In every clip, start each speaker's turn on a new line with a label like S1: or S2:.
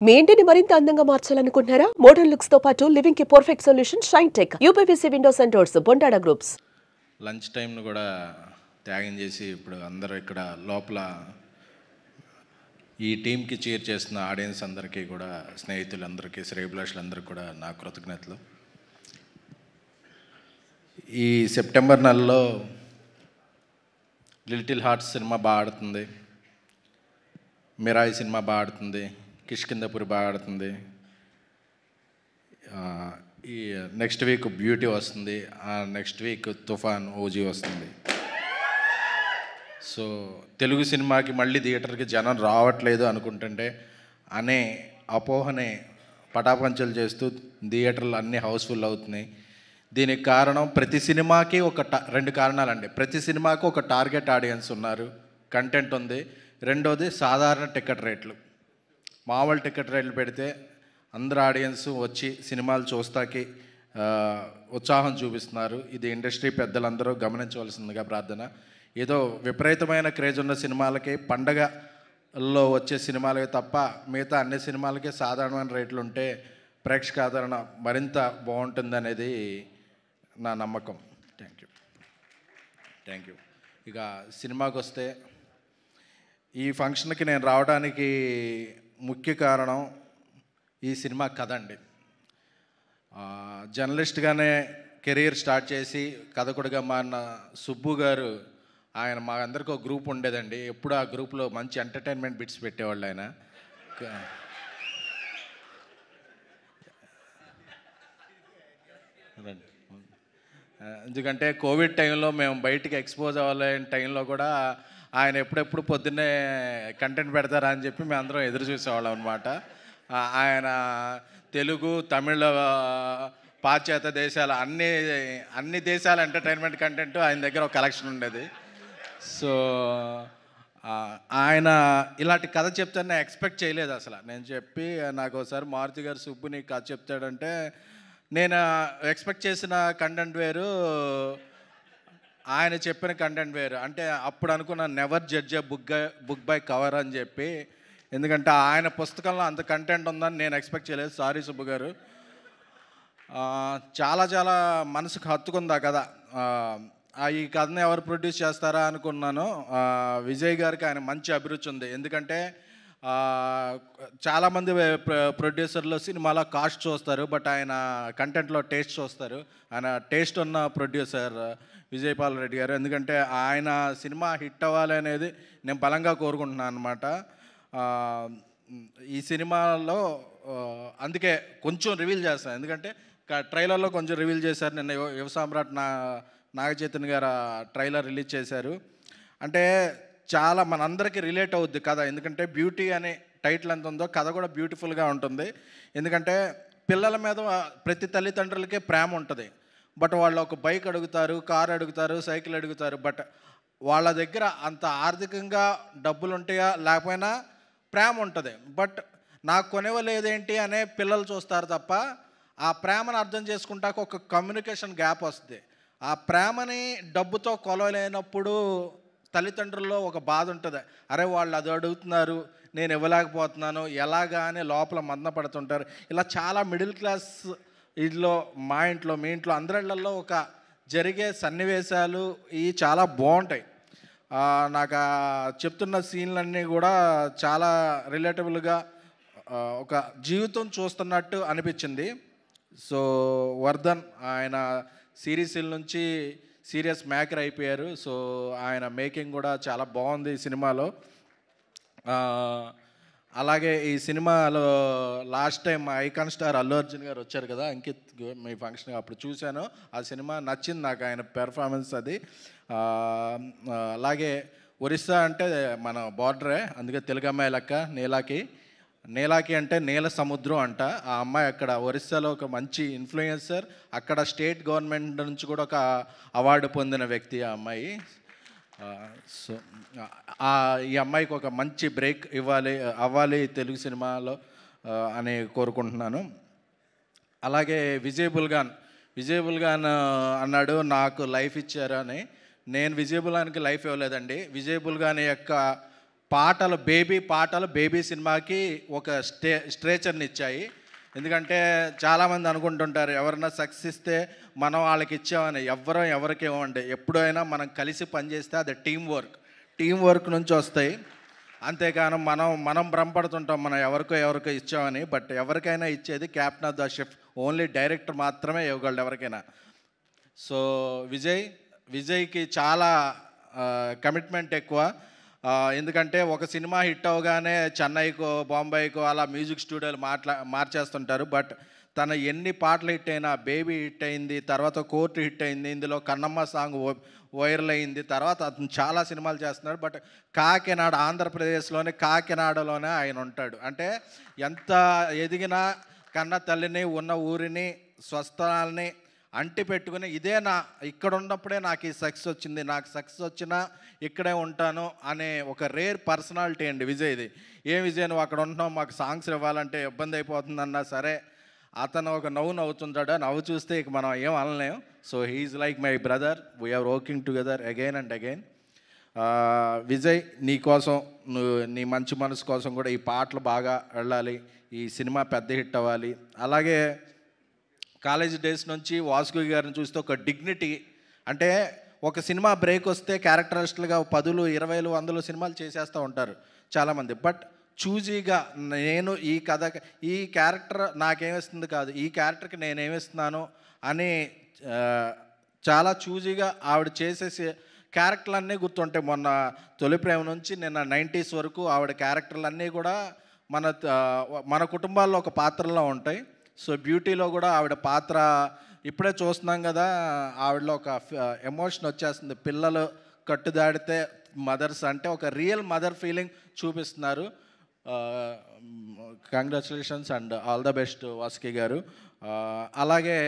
S1: మీ ఇంటిని మరింత అందంగా మార్చాలనుకుంటున్నారా? మోడర్న్ లుక్స్ తో పాటు లివింగ్ కి perfect solution Shine Tech, UPVC windows and doors, Bondada groups.
S2: Lunch టైంను కూడా త్యాగం చేసి ఇప్పుడు అందరూ ఇక్కడ లోపల ఈ టీంకి చీర్ చేస్తున్న ఆడియన్స్ అందరికీ కూడా, స్నేహితులందరికీ, శ్రేయభిలాషులందరికీ కూడా నా కృతజ్ఞతలు. ఈ సెప్టెంబర్ నెలలో లిటిల్ హార్ట్స్ సినిమా బాగా ఆడుతుంది, మిరాయి సినిమా బాగా ఆడుతుంది, కిష్కిందపురి బాగా ఆడుతుంది. ఈ నెక్స్ట్ వీక్ బ్యూటీ వస్తుంది, నెక్స్ట్ వీక్ తుఫాన్ ఓజీ వస్తుంది. సో తెలుగు సినిమాకి మళ్ళీ థియేటర్కి జనం రావట్లేదు అనుకుంటుంటే అనే అపోహనే పటాపంచలు చేస్తూ థియేటర్లు అన్నీ హౌస్ఫుల్ అవుతున్నాయి. దీనికి కారణం ప్రతి సినిమాకి రెండు కారణాలండి. ప్రతి సినిమాకి ఒక టార్గెట్ ఆడియన్స్ ఉన్నారు, కంటెంట్ ఉంది. రెండోది సాధారణ టికెట్ రేట్లు. మామూలు టికెట్ రేట్లు పెడితే అందరు ఆడియన్స్ వచ్చి సినిమాలు చూస్తాకి ఉత్సాహం చూపిస్తున్నారు. ఇది ఇండస్ట్రీ పెద్దలందరూ గమనించవలసిందిగా ప్రార్థన. ఏదో విపరీతమైన క్రేజ్ ఉన్న సినిమాలకి, పండగల్లో వచ్చే సినిమాలకి తప్ప మిగతా అన్ని సినిమాలకి సాధారణమైన రేట్లు ఉంటే ప్రేక్షక ఆదరణ మరింత బాగుంటుంది అనేది నా నమ్మకం. Thank you. ఇక సినిమాకి వస్తే, ఈ ఫంక్షన్కి నేను రావడానికి ముఖ్య కారణం ఈ సినిమా కథ అండి. జర్నలిస్ట్గానే కెరీర్ స్టార్ట్ చేసి కథకుడిగా మారిన సుబ్బు గారు, ఆయన మా అందరికీ ఒక గ్రూప్ ఉండేదండి. ఎప్పుడు ఆ గ్రూప్లో మంచి ఎంటర్టైన్మెంట్ బిట్స్ పెట్టేవాళ్ళు ఆయన. ఎందుకంటే కోవిడ్ టైంలో మేము బయటికి ఎక్స్పోజ్ అవ్వలేని టైంలో కూడా ఆయన ఎప్పుడెప్పుడు పొద్దున్నే కంటెంట్ పెడతారా అని చెప్పి మేము అందరం ఎదురు చూసేవాళ్ళం అనమాట. ఆయన తెలుగు, తమిళ, పాశ్చాత్య దేశాల అన్ని దేశాల ఎంటర్టైన్మెంట్ కంటెంట్ ఆయన దగ్గర ఒక కలెక్షన్ ఉండేది. సో ఆయన ఇలాంటి కథ చెప్తాను నేను ఎక్స్పెక్ట్ చేయలేదు అసలు. నేను చెప్పి నాకు ఒకసారి మారుతి గారు సుబ్బు నీ కథ చెప్తాడంటే నేను ఎక్స్పెక్ట్ చేసిన కంటెంట్ వేరు, ఆయన చెప్పిన కంటెంట్ వేరు. అంటే అప్పుడు అనుకున్న never judge a book by cover అని చెప్పి, ఎందుకంటే ఆయన పుస్తకంలో అంత కంటెంట్ ఉందని నేను ఎక్స్పెక్ట్ చేయలేదు. సారీ సుబ్బు గారు. చాలా చాలా మనసుకు హత్తుకుంది ఆ కథ. ఈ కథను ఎవరు ప్రొడ్యూస్ చేస్తారా అనుకున్నాను. విజయ్ గారికి ఆయన మంచి అభిరుచి ఉంది. ఎందుకంటే చాలామంది ప్రొడ్యూసర్లు సినిమాలో కాస్ట్ చూస్తారు, బట్ ఆయన కంటెంట్లో టేస్ట్ చూస్తారు. ఆయన టేస్ట్ ఉన్న ప్రొడ్యూసర్ విజయపాల్ రెడ్డి గారు. ఎందుకంటే ఆయన సినిమా హిట్ అవ్వాలి అనేది నేను బలంగా కోరుకుంటున్నాను అనమాట. ఈ సినిమాలో అందుకే కొంచెం రివీల్ చేస్తాను, ఎందుకంటే ట్రైలర్లో కొంచెం రివీల్ చేశారు. నిన్న యువ సామ్రాట్ నాగచైతన్య గారు ట్రైలర్ రిలీజ్ చేశారు. అంటే చాలా మనందరికీ రిలేట్ అవుద్ది కథ. ఎందుకంటే బ్యూటీ అనే టైటిల్ ఎంత ఉందో కథ కూడా బ్యూటిఫుల్గా ఉంటుంది. ఎందుకంటే పిల్లల మీద ప్రతి తల్లిదండ్రులకే ప్రేమ ఉంటుంది, బట్ వాళ్ళు ఒక బైక్ అడుగుతారు, కారు అడుగుతారు, సైకిల్ అడుగుతారు. బట్ వాళ్ళ దగ్గర అంత ఆర్థికంగా డబ్బులు ఉంటాయా లేకపోయినా ప్రేమ ఉంటుంది. బట్ నాకు కొనివ్వలేదేంటి అనే పిల్లలు చూస్తారు తప్ప, ఆ ప్రేమను అర్థం చేసుకుంటాక ఒక కమ్యూనికేషన్ గ్యాప్ వస్తుంది. ఆ ప్రేమని డబ్బుతో కొలవలేనప్పుడు తల్లిదండ్రుల్లో ఒక బాధ ఉంటుంది. అరే వాళ్ళు అది అడుగుతున్నారు, నేను ఇవ్వలేకపోతున్నాను ఎలాగా అని లోపల మదనపడుతుంటారు. ఇలా చాలా మిడిల్ క్లాస్ ఇంట్లో, మా ఇంట్లో, మీ ఇంట్లో, అందరిళ్లలో ఒక జరిగే సన్నివేశాలు ఇవి చాలా బాగుంటాయి. నాకు చెప్తున్న సీన్లన్నీ కూడా చాలా రిలేటబుల్గా ఒక జీవితం చూస్తున్నట్టు అనిపించింది. సో వర్ధన్ ఆయన సిరీస్ల నుంచి సీరియస్ మేకర్ అయిపోయారు. సో ఆయన మేకింగ్ కూడా చాలా బాగుంది ఈ సినిమాలో. అలాగే ఈ సినిమాలో last time icon star Allu Arjun గారు వచ్చారు కదా, అంకిత్, మీ ఫంక్షన్ అప్పుడు చూశాను. ఆ సినిమా నచ్చింది నాకు, ఆయన పెర్ఫార్మెన్స్ అది. అలాగే ఒరిస్సా అంటే మన బార్డరే, అందుకే తెలుగు అమ్మాయి లెక్క నీలాకి అంటే నీల సముద్రం అంట. ఆ అమ్మాయి అక్కడ ఒరిస్సాలో ఒక మంచి ఇన్ఫ్లుయెన్సర్, అక్కడ స్టేట్ గవర్నమెంట్ నుంచి కూడా ఒక అవార్డు పొందిన వ్యక్తి ఆ అమ్మాయి. సో ఈ అమ్మాయికి ఒక మంచి బ్రేక్ అవ్వాలి తెలుగు సినిమాలో అని కోరుకుంటున్నాను. అలాగే విజయ్ బుల్గాన్ అన్నాడు నాకు లైఫ్ ఇచ్చారు అని. నేను విజయ్ బుల్గాన్కి లైఫ్ ఇవ్వలేదండి. విజయ్ బుల్గాన్ యొక్క పాటలు బేబీ సినిమాకి ఒక స్ట్రేచర్ని ఇచ్చాయి. ఎందుకంటే చాలామంది అనుకుంటుంటారు ఎవరైనా సక్సెస్ ఇస్తే మనం వాళ్ళకి ఇచ్చామని. ఎవరికి ఇవ్వండి. ఎప్పుడైనా మనం కలిసి పనిచేస్తే అది టీం వర్క్ నుంచి వస్తాయి. అంతేకాను మనం భ్రమపడుతుంటాం మనం ఎవరికో ఇచ్చామని. బట్ ఎవరికైనా ఇచ్చేది captain of the ship. Only director మాత్రమే ఇవ్వగలడు ఎవరికైనా. సో విజయ్కి చాలా కమిట్మెంట్ ఎక్కువ. ఎందుకంటే ఒక సినిమా హిట్ అవగానే చెన్నైకో బాంబేకో అలా మ్యూజిక్ స్టూడియోలు మార్చేస్తుంటారు. బట్ తన ఎన్ని పాటలు హిట్ అయినా, బేబీ హిట్ అయింది, తర్వాత కోర్టు హిట్ అయింది, ఇందులో కన్నమ్మ సాంగ్ వైరల్ అయింది, తర్వాత అతను చాలా సినిమాలు చేస్తున్నాడు. బట్ ఆంధ్రప్రదేశ్లోనే కాకినాడలోనే ఆయన ఉంటాడు. అంటే ఎంత ఎదిగినా కన్న తల్లిని, ఉన్న ఊరిని, స్వస్థలాల్ని అంటి పెట్టుకుని ఇక్కడ ఉన్నప్పుడే నాకు ఈ సక్సెస్ వచ్చింది, నాకు సక్సెస్ వచ్చినా ఇక్కడే ఉంటాను అనే ఒక రేర్ పర్సనాలిటీ అండి విజయ్ది. విజయ్ నువ్వు అక్కడ ఉంటున్నావు, మాకు సాంగ్స్ ఇవ్వాలంటే ఇబ్బంది అయిపోతుందన్నా సరే అతను ఒక నవ్వుతుంటాడు. నవ్వు చూస్తే ఇక మనం ఏం అనలేం. So he is like my brother. We are working together again and again. Vijay, నీ కోసం, నీ మంచి మనసు కోసం కూడా ఈ పాటలు బాగా వెళ్ళాలి, ఈ సినిమా పెద్ద హిట్ అవ్వాలి. అలాగే కాలేజ్ డేస్ నుంచి వాసుకి గారిని చూస్తే ఒక డిగ్నిటీ, అంటే ఒక సినిమా బ్రేక్ వస్తే క్యారెక్టరిస్టులుగా 10, 20, 100 సినిమాలు చేసేస్తూ ఉంటారు చాలామంది. బట్ చూజీగా నేను ఈ క్యారెక్టర్ నాకేమిస్తుంది కాదు, ఈ క్యారెక్టర్కి నేనేమిస్తున్నాను అని చాలా చూజీగా ఆవిడ చేసేసి క్యారెక్టర్లన్నీ గుర్తుంటాయి. మొన్న తొలి ప్రేమ నుంచి నిన్న 90s వరకు ఆవిడ క్యారెక్టర్లన్నీ కూడా మన కుటుంబాల్లో ఒక పాత్రలో ఉంటాయి. సో బ్యూటీలో కూడా ఆవిడ పాత్ర ఇప్పుడే చూస్తున్నాం కదా, ఆవిడలో ఒక ఎమోషన్ వచ్చేస్తుంది. పిల్లలు కట్టుదాడితే మదర్స్ అంటే ఒక రియల్ మదర్ ఫీలింగ్ చూపిస్తున్నారు. Congratulations and all the best Vasuki గారు. అలాగే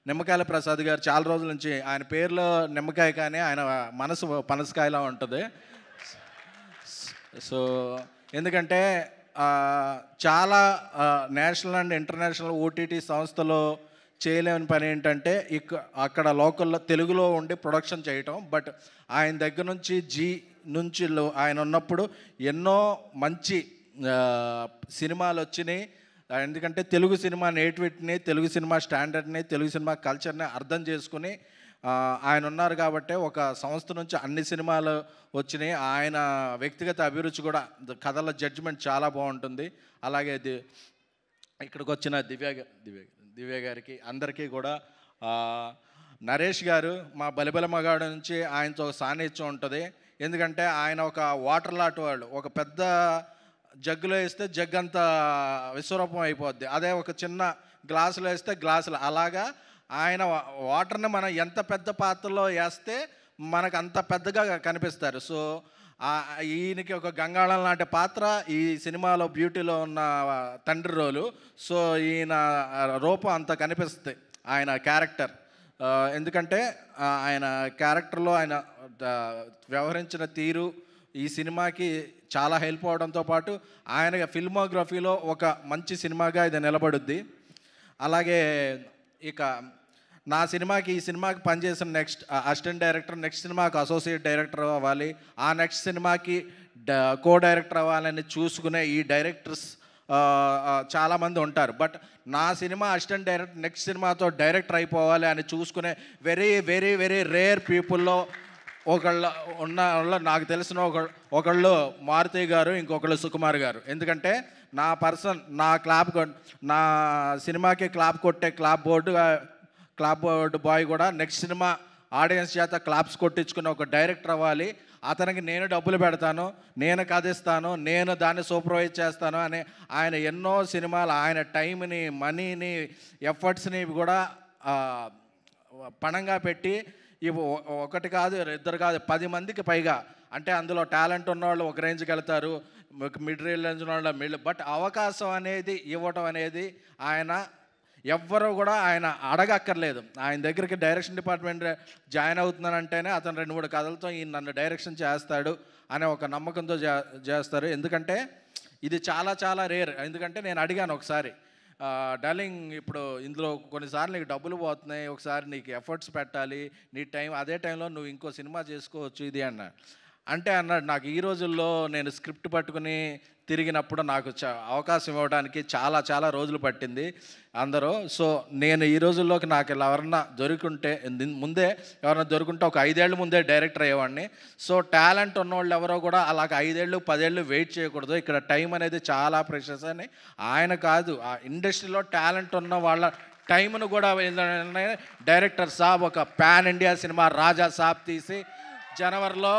S2: నిమ్మకాయల ప్రసాద్ గారు, చాలా రోజుల నుంచి ఆయన పేరులో నిమ్మకాయ కానీ ఆయన మనసు పనసకాయలా ఉంటుంది. సో ఎందుకంటే చాలా నేషనల్ అండ్ ఇంటర్నేషనల్ ఓటీటీ సంస్థలో చేయలేని పని ఏంటంటే అక్కడ లోకల్లో తెలుగులో ఉండి ప్రొడక్షన్ చేయటం. బట్ ఆయన దగ్గర నుంచి ఆయన ఉన్నప్పుడు ఎన్నో మంచి సినిమాలు వచ్చినాయి. ఎందుకంటే తెలుగు సినిమా నేటివిటీని, తెలుగు సినిమా స్టాండర్డ్ని, తెలుగు సినిమా కల్చర్ని అర్థం చేసుకుని ఆయన ఉన్నారు కాబట్టి ఒక సంస్థ నుంచి అన్ని సినిమాలు వచ్చినాయి. ఆయన వ్యక్తిగత అభిరుచి కూడా, కథల జడ్జిమెంట్ చాలా బాగుంటుంది. అలాగే ఇక్కడికి వచ్చిన దివ్య గారికి అందరికీ కూడా. నరేష్ గారు మా బలిబల మగాడు నుంచి ఆయనతో ఒక సాన్నిధ్యం ఉంటుంది. ఎందుకంటే ఆయన ఒక వాటర్ లాంటి వాళ్ళు. ఒక పెద్ద జగ్గులో వేస్తే జగ్ అంతా విశ్వరూపం అయిపోద్ది. అదే ఒక చిన్న గ్లాసులో వేస్తే గ్లాసులు. అలాగా ఆయన వాటర్ని మనం ఎంత పెద్ద పాత్రలో వేస్తే మనకు అంత పెద్దగా కనిపిస్తారు. సో ఈయనకి ఒక గంగాళం లాంటి పాత్ర ఈ సినిమాలో బ్యూటీలో ఉన్న తండ్రి రోలు. సో ఈయన రూపం అంత కనిపిస్తుంది ఆయన క్యారెక్టర్. ఎందుకంటే ఆయన క్యారెక్టర్లో ఆయన వ్యవహరించిన తీరు ఈ సినిమాకి చాలా హెల్ప్ అవడంతో పాటు ఆయన ఫిల్మోగ్రఫీలో ఒక మంచి సినిమాగా ఇది నిలబడుద్ది. అలాగే ఇక ఈ సినిమాకి పనిచేసిన నెక్స్ట్ అసిస్టెంట్ డైరెక్టర్, నెక్స్ట్ సినిమాకి అసోసియేట్ డైరెక్టర్ అవ్వాలి, ఆ నెక్స్ట్ సినిమాకి కో డైరెక్టర్ అవ్వాలని చూసుకునే ఈ డైరెక్టర్స్ చాలామంది ఉంటారు. బట్ నా సినిమా అసిస్టెంట్ డైరెక్టర్ నెక్స్ట్ సినిమాతో డైరెక్టర్ అయిపోవాలి అని చూసుకునే వెరీ వెరీ వెరీ రేర్ పీపుల్లో నాకు తెలిసిన ఒకళ్ళు మారుతి గారు, ఇంకొకళ్ళు సుకుమార్ గారు. ఎందుకంటే నా సినిమాకి క్లాప్ కొట్టే క్లాప్ బోర్డు బాయ్ కూడా నెక్స్ట్ సినిమా ఆడియన్స్ చేత క్లాప్స్ కొట్టించుకున్న ఒక డైరెక్టర్ అవ్వాలి, అతనికి నేను డబ్బులు పెడతాను, నేను కథిస్తాను, నేను దాన్ని సూపర్వైజ్ చేస్తాను అని ఆయన ఎన్నో సినిమాలు ఆయన టైంని, మనీని, ఎఫర్ట్స్ని కూడా పణంగా పెట్టి ఒకటి కాదు, ఇద్దరు కాదు, 10 మందికి పైగా, అంటే అందులో టాలెంట్ ఉన్నవాళ్ళు ఒక రేంజ్కి వెళ్తారు, మిడ్ రేంజ్ ఉన్నవాళ్ళు బట్ అవకాశం అనేది ఇవ్వటం అనేది ఆయన ఎవ్వరూ కూడా ఆయన అడగక్కర్లేదు. ఆయన దగ్గరికి డైరెక్షన్ డిపార్ట్మెంట్ జాయిన్ అవుతున్నానంటేనే అతను 2-3 కథలతో ఈయన నన్ను డైరెక్షన్ చేస్తాడు అనే ఒక నమ్మకంతో చేస్తారు. ఎందుకంటే ఇది చాలా చాలా రేర్. ఎందుకంటే నేను అడిగాను ఒకసారి, డార్లింగ్ ఇప్పుడు ఇందులో కొన్నిసార్లు నీకు డబ్బులు పోతున్నాయి, ఒకసారి నీకు ఎఫర్ట్స్ పెట్టాలి, నీ టైం అదే టైంలో నువ్వు ఇంకో సినిమా చేసుకోవచ్చు ఇది అన్న. అంటే అన్నాడు, నాకు ఈ రోజుల్లో నేను స్క్రిప్ట్ పట్టుకుని తిరిగినప్పుడు నాకు అవకాశం ఇవ్వడానికి చాలా చాలా రోజులు పట్టింది అందరూ. సో నేను ఈ రోజుల్లోకి నాకు ఇలా ఎవరన్నా దొరికింటే, ముందే ఎవరన్నా దొరికింటే ఒక 5 ఏళ్ళ ముందే డైరెక్టర్ అయ్యేవాడిని. సో టాలెంట్ ఉన్నవాళ్ళు ఎవరో కూడా అలాగ 5 ఏళ్ళు 10 ఏళ్ళు వెయిట్ చేయకూడదు, ఇక్కడ టైం అనేది చాలా ప్రెషస్ అని ఆయన కాదు, ఆ ఇండస్ట్రీలో టాలెంట్ ఉన్న వాళ్ళ టైంను కూడా డైరెక్టర్ సాబ్ ఒక పాన్ ఇండియా సినిమా రాజా సాబ్ తీసి జనవరిలో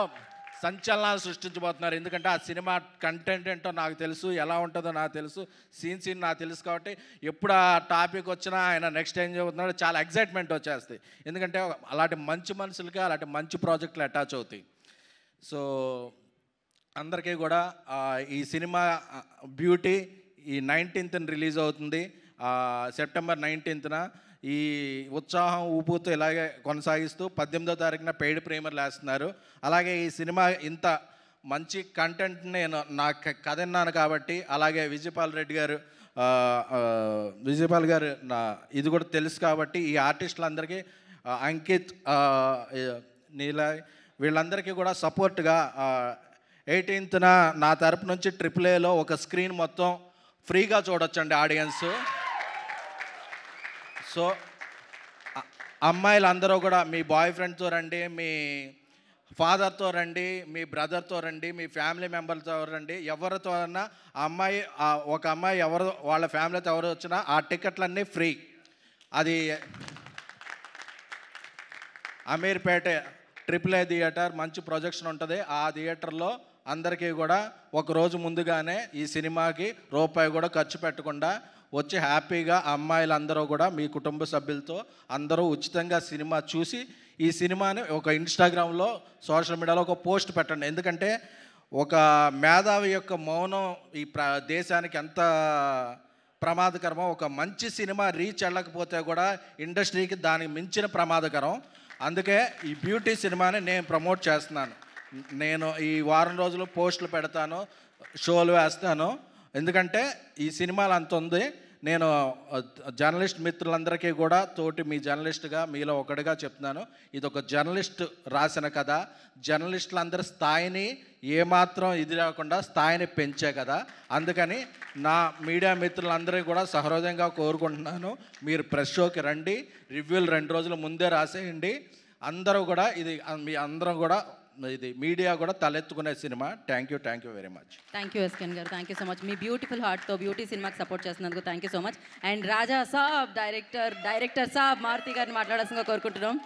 S2: సంచలనాలు సృష్టించబోతున్నారు. ఎందుకంటే ఆ సినిమా కంటెంట్ ఏంటో నాకు తెలుసు, ఎలా ఉంటుందో నాకు తెలుసు, సీన్ నాకు తెలుసు. కాబట్టి ఎప్పుడు ఆ టాపిక్ వచ్చినా ఆయన నెక్స్ట్ ఏం చెబుతున్నాడో చాలా ఎగ్జైట్మెంట్ వచ్చేస్తాయి. ఎందుకంటే అలాంటి మంచి మనుషులకి అలాంటి మంచి ప్రాజెక్టులు అటాచ్ అవుతాయి. సో అందరికీ కూడా ఈ సినిమా బ్యూటీ ఈ 19th రిలీజ్ అవుతుంది, సెప్టెంబర్ 19th. ఈ ఉత్సాహం ఊపుతో ఇలాగే కొనసాగిస్తూ 18వ తారీఖున పెయిడ్ ప్రీమియర్లు వేస్తున్నారు. అలాగే ఈ సినిమా ఇంత మంచి కంటెంట్ నేను నా కథ విన్నాను కాబట్టి, అలాగే విజయపాల్ గారు నా ఇది కూడా తెలుసు కాబట్టి, ఈ ఆర్టిస్టులందరికీ అంకిత్, నీలా వీళ్ళందరికీ కూడా సపోర్ట్గా 18th నా తరపు నుంచి AAAలో ఒక స్క్రీన్ మొత్తం ఫ్రీగా చూడొచ్చండి ఆడియన్స్. సో అమ్మాయిలందరూ కూడా మీ బాయ్ ఫ్రెండ్తో రండి, మీ ఫాదర్తో రండి, మీ బ్రదర్తో రండి, మీ ఫ్యామిలీ మెంబర్తో రండి, ఎవరితో అన్నా ఒక అమ్మాయి ఎవరు వాళ్ళ ఫ్యామిలీతో ఎవరు వచ్చినా ఆ టికెట్లన్నీ ఫ్రీ. అది అమీర్పేట AAA థియేటర్, మంచి ప్రొజెక్షన్ ఉంటుంది. ఆ థియేటర్లో అందరికీ కూడా ఒకరోజు ముందుగానే ఈ సినిమాకి రూపాయి కూడా ఖర్చు పెట్టకుండా వచ్చి హ్యాపీగా అమ్మాయిలందరూ కూడా మీ కుటుంబ సభ్యులతో అందరూ ఉచితంగా సినిమా చూసి ఈ సినిమాని ఒక ఇన్స్టాగ్రామ్లో సోషల్ మీడియాలో ఒక పోస్ట్ పెట్టండి. ఎందుకంటే ఒక మేధావి యొక్క మౌనం ఈ దేశానికి ఎంత ప్రమాదకరమో, ఒక మంచి సినిమా రీచ్ వెళ్ళకపోతే కూడా ఇండస్ట్రీకి దానికి మించిన ప్రమాదకరం. అందుకే ఈ బ్యూటీ సినిమాని నేను ప్రమోట్ చేస్తున్నాను. నేను ఈ వారం రోజులు పోస్టులు పెడతాను, షోలు వేస్తాను. ఎందుకంటే ఈ సినిమాలు అంత ఉంది. నేను జర్నలిస్ట్ మిత్రులందరికీ కూడా మీ జర్నలిస్ట్గా మీలో ఒకటిగా చెప్తున్నాను, ఇది ఒక జర్నలిస్ట్ రాసిన కథ. జర్నలిస్టులందరి స్థాయిని ఏమాత్రం ఇది లేకుండా స్థాయిని పెంచే కదా. అందుకని నా మీడియా మిత్రులందరికీ కూడా సహృదయంగా కోరుకుంటున్నాను, మీరు ప్రెస్ షోకి రండి, రివ్యూలు 2 రోజుల ముందే రాసేయండి. అందరూ కూడా మీ అందరం కూడా ఇది మీడియా కూడా తలెత్తుకునే cinema. Thank you very much.
S3: Thank you SKN గారు, థ్యాంక్ యూ సో మచ్. మీ బ్యూటిఫుల్ హార్ట్తో బ్యూటీ సినిమాకి సపోర్ట్ చేస్తున్నందుకు thank you so much. And Raja Saab director saab Maruthi గారిని మాట్లాడాల్సిందిగా కోరుకుంటున్నాం.